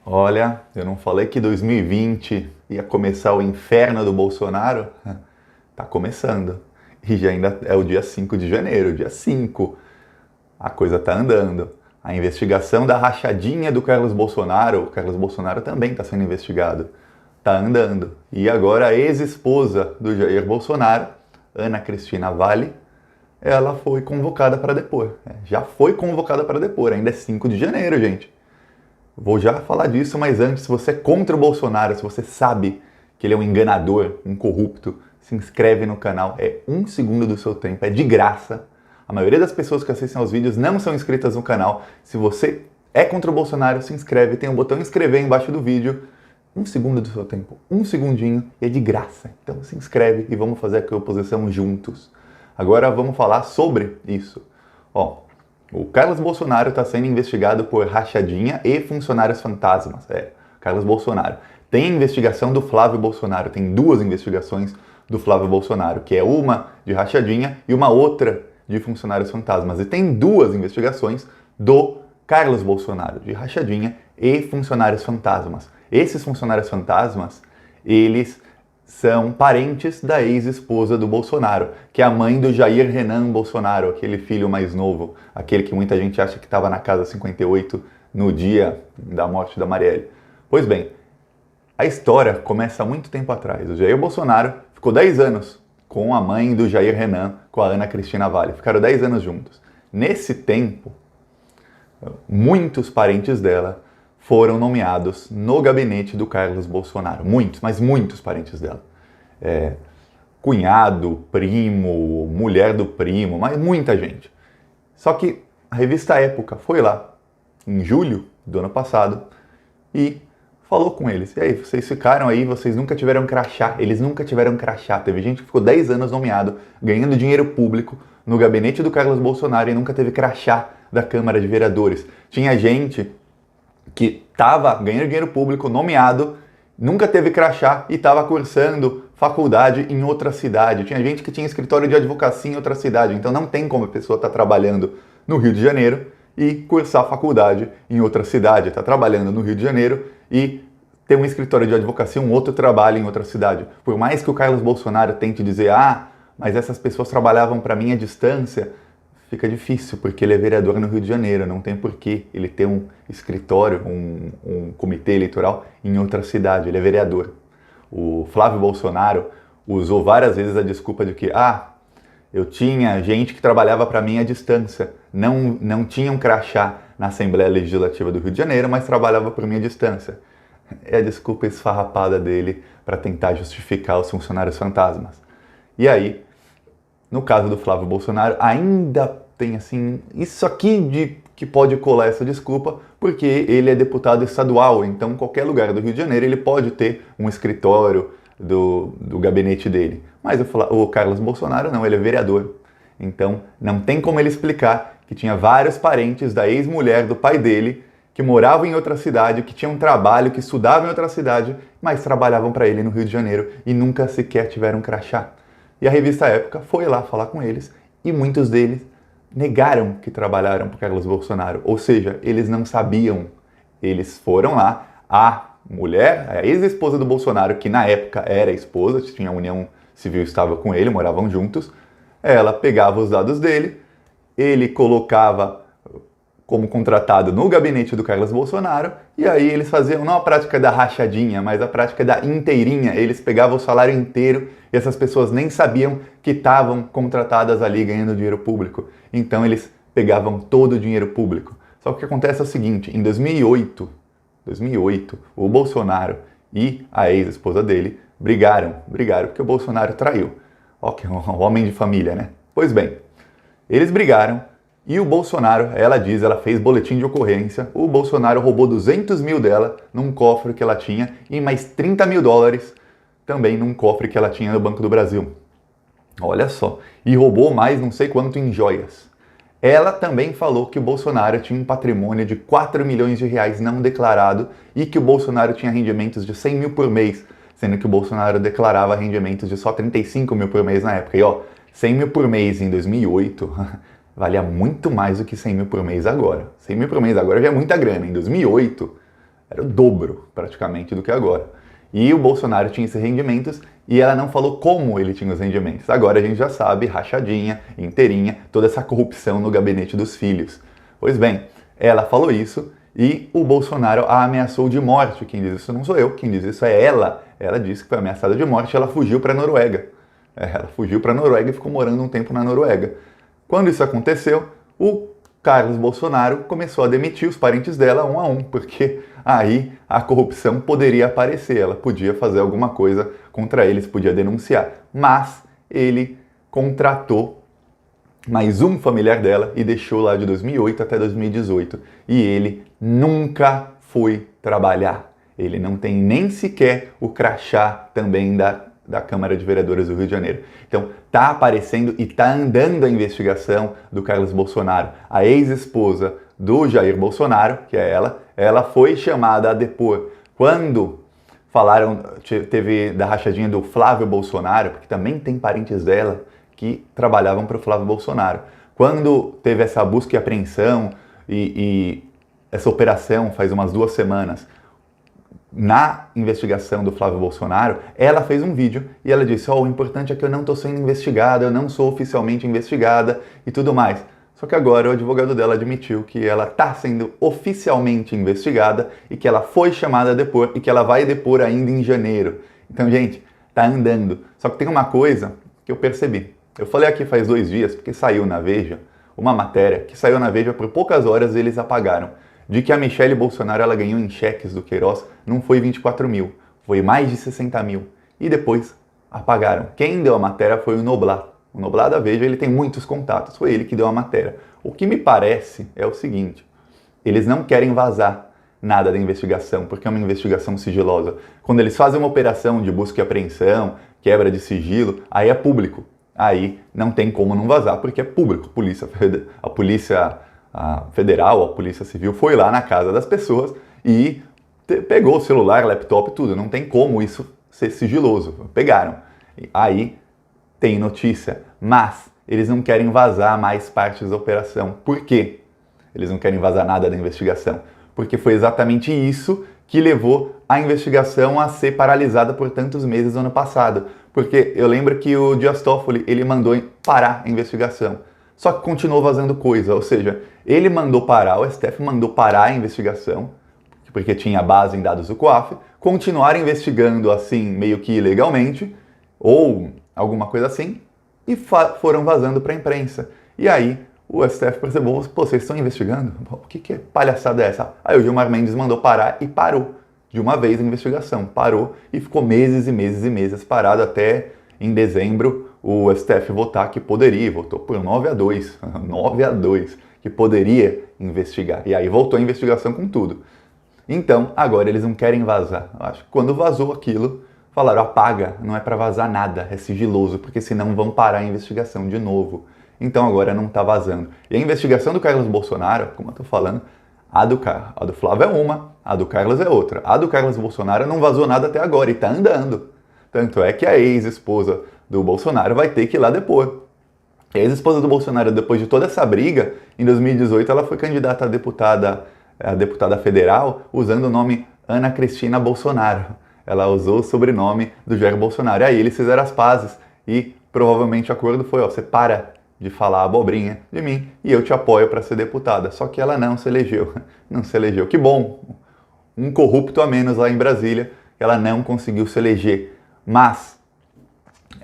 Olha, eu não falei que 2020 ia começar o inferno do Bolsonaro? Tá começando. E já ainda é o dia 5 de janeiro, dia 5. A coisa tá andando. A investigação da rachadinha do Carlos Bolsonaro, o Carlos Bolsonaro também está sendo investigado. Tá andando. E agora a ex-esposa do Jair Bolsonaro, Ana Cristina Vale, ela foi convocada para depor. Já foi convocada para depor, ainda é 5 de janeiro, gente. Vou já falar disso, mas antes, se você é contra o Bolsonaro, se você sabe que ele é um enganador, um corrupto, se inscreve no canal. É 1 segundo do seu tempo, é de graça. A maioria das pessoas que assistem aos vídeos não são inscritas no canal. Se você é contra o Bolsonaro, se inscreve. Tem um botão inscrever embaixo do vídeo. 1 segundo do seu tempo, 1 segundinho, e é de graça. Então se inscreve e vamos fazer a oposição juntos. Agora vamos falar sobre isso. Ó, o Carlos Bolsonaro está sendo investigado por rachadinha e funcionários fantasmas. Carlos Bolsonaro. Tem investigação do Flávio Bolsonaro, tem duas investigações do Flávio Bolsonaro, que é uma de rachadinha e uma outra de funcionários fantasmas. E tem duas investigações do Carlos Bolsonaro, de rachadinha e funcionários fantasmas. Esses funcionários fantasmas, eles são parentes da ex-esposa do Bolsonaro, que é a mãe do Jair Renan Bolsonaro, aquele filho mais novo, aquele que muita gente acha que estava na casa 58 no dia da morte da Marielle. Pois bem, a história começa há muito tempo atrás. O Jair Bolsonaro ficou 10 anos com a mãe do Jair Renan, com a Ana Cristina Vale. Ficaram 10 anos juntos. Nesse tempo, muitos parentes dela foram nomeados no gabinete do Carlos Bolsonaro. Muitos, mas muitos parentes dela. Cunhado, primo, mulher do primo, mas muita gente. Só que a revista Época foi lá, em julho do ano passado, e falou com eles. E aí, vocês ficaram aí, vocês nunca tiveram crachá. Eles nunca tiveram crachá. Teve gente que ficou 10 anos nomeado, ganhando dinheiro público no gabinete do Carlos Bolsonaro e nunca teve crachá da Câmara de Vereadores. Tinha gente que estava ganhando dinheiro público, nomeado, nunca teve crachá e estava cursando faculdade em outra cidade. Tinha gente que tinha escritório de advocacia em outra cidade. Então não tem como a pessoa estar trabalhando no Rio de Janeiro e cursar faculdade em outra cidade. Está trabalhando no Rio de Janeiro e ter um escritório de advocacia, um outro trabalho em outra cidade. Por mais que o Carlos Bolsonaro tente dizer, mas essas pessoas trabalhavam para mim à distância, fica difícil, porque ele é vereador no Rio de Janeiro, não tem porquê ele ter um escritório, um comitê eleitoral em outra cidade, ele é vereador. O Flávio Bolsonaro usou várias vezes a desculpa de que, eu tinha gente que trabalhava para mim à distância, não tinha um crachá na Assembleia Legislativa do Rio de Janeiro, mas trabalhava por mim à distância. É a desculpa esfarrapada dele para tentar justificar os funcionários fantasmas. E aí, no caso do Flávio Bolsonaro, ainda tem assim, isso aqui que pode colar essa desculpa, porque ele é deputado estadual, então qualquer lugar do Rio de Janeiro ele pode ter um escritório do gabinete dele. Mas o Carlos Bolsonaro não, ele é vereador. Então não tem como ele explicar que tinha vários parentes da ex-mulher do pai dele que moravam em outra cidade, que tinham trabalho, que estudavam em outra cidade, mas trabalhavam para ele no Rio de Janeiro e nunca sequer tiveram crachá. E a revista Época foi lá falar com eles e muitos deles negaram que trabalharam para Carlos Bolsonaro. Ou seja, eles não sabiam. Eles foram lá, a mulher, a ex-esposa do Bolsonaro, que na época era esposa, tinha união civil, estava com ele, moravam juntos, ela pegava os dados dele, ele colocava como contratado no gabinete do Carlos Bolsonaro, e aí eles faziam não a prática da rachadinha, mas a prática da inteirinha. Eles pegavam o salário inteiro e essas pessoas nem sabiam que estavam contratadas ali ganhando dinheiro público. Então eles pegavam todo o dinheiro público. Só que o que acontece é o seguinte, em 2008, o Bolsonaro e a ex-esposa dele brigaram porque o Bolsonaro traiu. Ó, que é um homem de família, né? Pois bem, eles brigaram, e o Bolsonaro, ela fez boletim de ocorrência, o Bolsonaro roubou 200 mil dela num cofre que ela tinha e mais 30 mil dólares também num cofre que ela tinha no Banco do Brasil. Olha só, e roubou mais não sei quanto em joias. Ela também falou que o Bolsonaro tinha um patrimônio de 4 milhões de reais não declarado e que o Bolsonaro tinha rendimentos de 100 mil por mês, sendo que o Bolsonaro declarava rendimentos de só 35 mil por mês na época. E 100 mil por mês em 2008... valia muito mais do que 100 mil por mês agora. 100 mil por mês agora já é muita grana. Em 2008, Era o dobro, praticamente, do que agora. E o Bolsonaro tinha esses rendimentos e ela não falou como ele tinha os rendimentos. Agora a gente já sabe, rachadinha, inteirinha, toda essa corrupção no gabinete dos filhos. Pois bem, ela falou isso e o Bolsonaro a ameaçou de morte. Quem diz isso não sou eu, quem diz isso é ela. Ela disse que foi ameaçada de morte e ela fugiu para a Noruega. Ela fugiu para a Noruega e ficou morando um tempo na Noruega. Quando isso aconteceu, o Carlos Bolsonaro começou a demitir os parentes dela um a um, porque aí a corrupção poderia aparecer, ela podia fazer alguma coisa contra eles, podia denunciar. Mas ele contratou mais um familiar dela e deixou lá de 2008 até 2018. E ele nunca foi trabalhar. Ele não tem nem sequer o crachá também da Câmara de Vereadores do Rio de Janeiro. Então, tá aparecendo e tá andando a investigação do Carlos Bolsonaro. A ex-esposa do Jair Bolsonaro, que é ela foi chamada a depor. Quando falaram, teve da rachadinha do Flávio Bolsonaro, porque também tem parentes dela que trabalhavam para o Flávio Bolsonaro. Quando teve essa busca e apreensão e essa operação faz umas 2 semanas, na investigação do Flávio Bolsonaro, ela fez um vídeo e ela disse: o importante é que eu não estou sendo investigada, eu não sou oficialmente investigada e tudo mais. Só que agora o advogado dela admitiu que ela está sendo oficialmente investigada e que ela foi chamada a depor e que ela vai depor ainda em janeiro. Então, gente, tá andando. Só que tem uma coisa que eu percebi. Eu falei aqui faz 2 dias, porque saiu na Veja, uma matéria que saiu na Veja por poucas horas e eles apagaram. De que a Michelle Bolsonaro ela ganhou em cheques do Queiroz não foi 24 mil, foi mais de 60 mil. E depois apagaram. Quem deu a matéria foi o Noblat. O Noblat da Veja ele tem muitos contatos, foi ele que deu a matéria. O que me parece é o seguinte, eles não querem vazar nada da investigação, porque é uma investigação sigilosa. Quando eles fazem uma operação de busca e apreensão, quebra de sigilo, aí é público. Aí não tem como não vazar, porque é público. A polícia federal, a polícia civil foi lá na casa das pessoas e pegou o celular, laptop, tudo. Não tem como isso ser sigiloso. Pegaram. Aí tem notícia, mas eles não querem vazar mais partes da operação. Por quê? Eles não querem vazar nada da investigação. Porque foi exatamente isso que levou a investigação a ser paralisada por tantos meses no ano passado. Porque eu lembro que o Dias Toffoli, ele mandou parar a investigação. Só que continuou vazando coisa, ou seja, ele mandou parar, o STF mandou parar a investigação, porque tinha base em dados do COAF, continuaram investigando assim, meio que ilegalmente, ou alguma coisa assim, e foram vazando para a imprensa. E aí o STF percebeu, pô, vocês estão investigando? O que é palhaçada é essa? Aí o Gilmar Mendes mandou parar e parou. De uma vez a investigação, parou e ficou meses e meses e meses parado até em dezembro o STF votar que poderia, votou por 9-2, 9-2, que poderia investigar. E aí voltou a investigação com tudo. Então, agora eles não querem vazar. Eu acho que quando vazou aquilo, falaram, apaga, não é para vazar nada, é sigiloso, porque senão vão parar a investigação de novo. Então agora não está vazando. E a investigação do Carlos Bolsonaro, como eu estou falando, a do Flávio é uma, a do Carlos é outra. A do Carlos Bolsonaro não vazou nada até agora e está andando. Tanto é que a ex-esposa do Bolsonaro vai ter que ir lá depor. A ex-esposa do Bolsonaro, depois de toda essa briga, em 2018 ela foi candidata a deputada federal usando o nome Ana Cristina Bolsonaro. Ela usou o sobrenome do Jair Bolsonaro. E aí eles fizeram as pazes e provavelmente o acordo foi, ó, você para de falar abobrinha de mim e eu te apoio para ser deputada. Só que ela não se elegeu. Não se elegeu. Que bom! Um corrupto a menos lá em Brasília, ela não conseguiu se eleger. Mas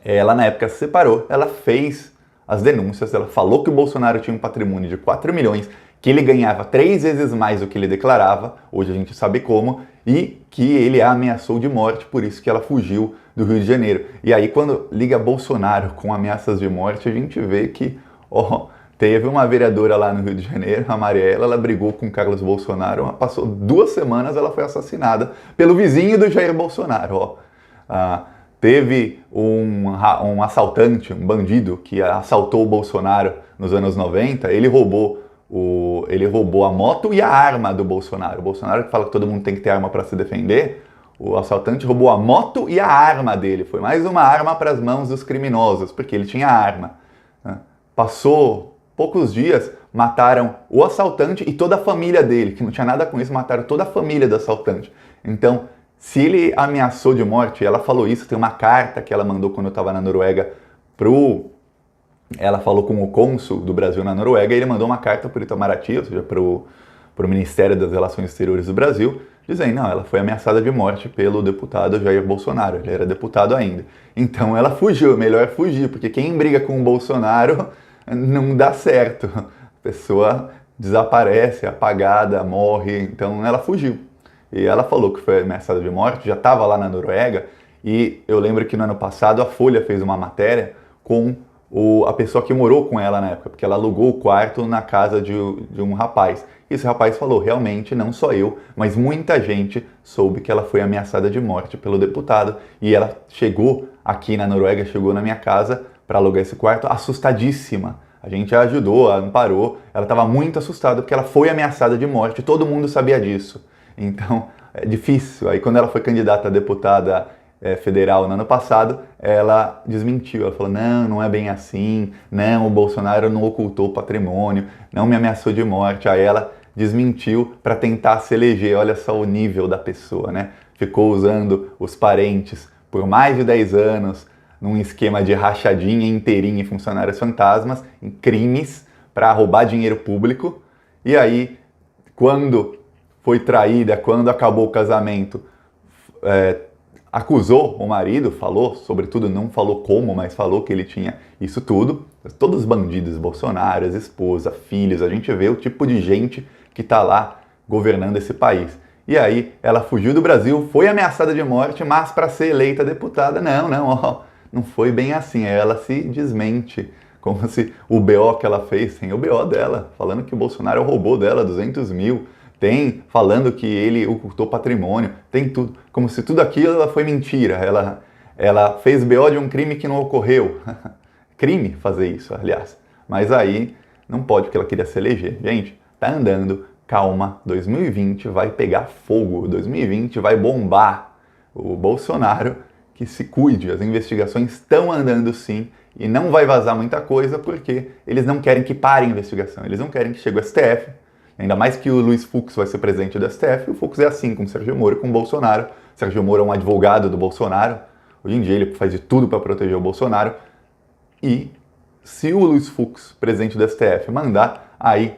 ela na época se separou, ela fez as denúncias, ela falou que o Bolsonaro tinha um patrimônio de 4 milhões, que ele ganhava 3 vezes mais do que ele declarava, hoje a gente sabe como, e que ele a ameaçou de morte, por isso que ela fugiu do Rio de Janeiro. E aí quando liga Bolsonaro com ameaças de morte, a gente vê que, teve uma vereadora lá no Rio de Janeiro, a Mariela, ela brigou com o Carlos Bolsonaro, passou 2 semanas, ela foi assassinada pelo vizinho do Jair Bolsonaro, teve um assaltante, um bandido, que assaltou o Bolsonaro nos anos 90, ele roubou a moto e a arma do Bolsonaro. O Bolsonaro que fala que todo mundo tem que ter arma para se defender, o assaltante roubou a moto e a arma dele. Foi mais uma arma para as mãos dos criminosos, porque ele tinha arma. Passou poucos dias, mataram o assaltante e toda a família dele, que não tinha nada com isso, mataram toda a família do assaltante. Então, se ele ameaçou de morte, ela falou isso, tem uma carta que ela mandou quando eu estava na Noruega ela falou com o cônsul do Brasil na Noruega, e ele mandou uma carta para o Itamaraty, ou seja, para o Ministério das Relações Exteriores do Brasil, dizendo, não, ela foi ameaçada de morte pelo deputado Jair Bolsonaro, ele era deputado ainda. Então ela fugiu, melhor fugir, porque quem briga com o Bolsonaro não dá certo. A pessoa desaparece, é apagada, morre, então ela fugiu. E ela falou que foi ameaçada de morte, já estava lá na Noruega, e eu lembro que no ano passado a Folha fez uma matéria com a pessoa que morou com ela na época, porque ela alugou o quarto na casa de um rapaz. E esse rapaz falou, realmente, não só eu, mas muita gente soube que ela foi ameaçada de morte pelo deputado. E ela chegou aqui na Noruega, chegou na minha casa para alugar esse quarto, assustadíssima. A gente a ajudou, a amparou. Ela estava muito assustada porque ela foi ameaçada de morte, todo mundo sabia disso. Então, é difícil. Aí quando ela foi candidata a deputada federal no ano passado, ela desmentiu, ela falou, não é bem assim, não, o Bolsonaro não ocultou o patrimônio, não me ameaçou de morte. Aí ela desmentiu para tentar se eleger, olha só o nível da pessoa, né? Ficou usando os parentes por mais de 10 anos, num esquema de rachadinha inteirinha em funcionários fantasmas, em crimes, para roubar dinheiro público, e aí, quando foi traída, quando acabou o casamento, acusou o marido, falou, sobretudo não falou como, mas falou que ele tinha isso tudo. Todos os bandidos, Bolsonaro, as esposas, filhos, a gente vê o tipo de gente que está lá governando esse país. E aí ela fugiu do Brasil, foi ameaçada de morte, mas para ser eleita deputada, não foi bem assim. Ela se desmente, como se o BO que ela fez, sem o BO dela, falando que o Bolsonaro roubou dela 200 mil, tem falando que ele ocultou patrimônio, tem tudo, como se tudo aquilo foi mentira. Ela fez BO de um crime que não ocorreu. Crime fazer isso, aliás. Mas aí não pode, porque ela queria se eleger. Gente, tá andando, calma, 2020 vai pegar fogo, 2020 vai bombar. O Bolsonaro, que se cuide, as investigações estão andando sim, e não vai vazar muita coisa, porque eles não querem que pare a investigação, eles não querem que chegue o STF, ainda mais que o Luiz Fux vai ser presidente do STF. O Fux é assim com o Sérgio Moro e com o Bolsonaro. O Sérgio Moro é um advogado do Bolsonaro, hoje em dia ele faz de tudo para proteger o Bolsonaro, e se o Luiz Fux, presidente do STF, mandar, aí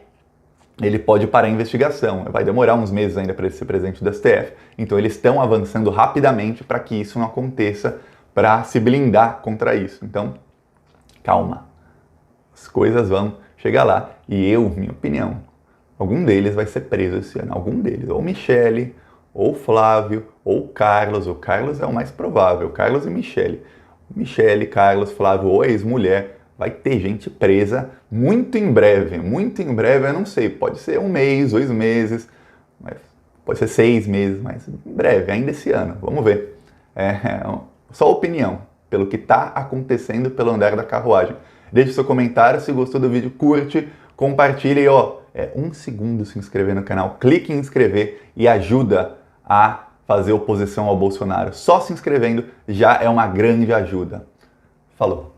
ele pode parar a investigação. Vai demorar uns meses ainda para ele ser presidente do STF. Então eles estão avançando rapidamente para que isso não aconteça, para se blindar contra isso. Então, calma. As coisas vão chegar lá. E minha opinião, algum deles vai ser preso esse ano. Algum deles. Ou Michele, ou Flávio, ou Carlos. O Carlos é o mais provável. Carlos e Michele. Michele, Carlos, Flávio ou ex-mulher. Vai ter gente presa muito em breve, eu não sei, pode ser 1 mês, 2 meses, pode ser 6 meses, mas em breve, ainda esse ano, vamos ver. Só opinião, pelo que está acontecendo pelo andar da carruagem. Deixe seu comentário, se gostou do vídeo, curte, compartilha e 1 segundo se inscrever no canal, clique em inscrever e ajuda a fazer oposição ao Bolsonaro. Só se inscrevendo já é uma grande ajuda. Falou!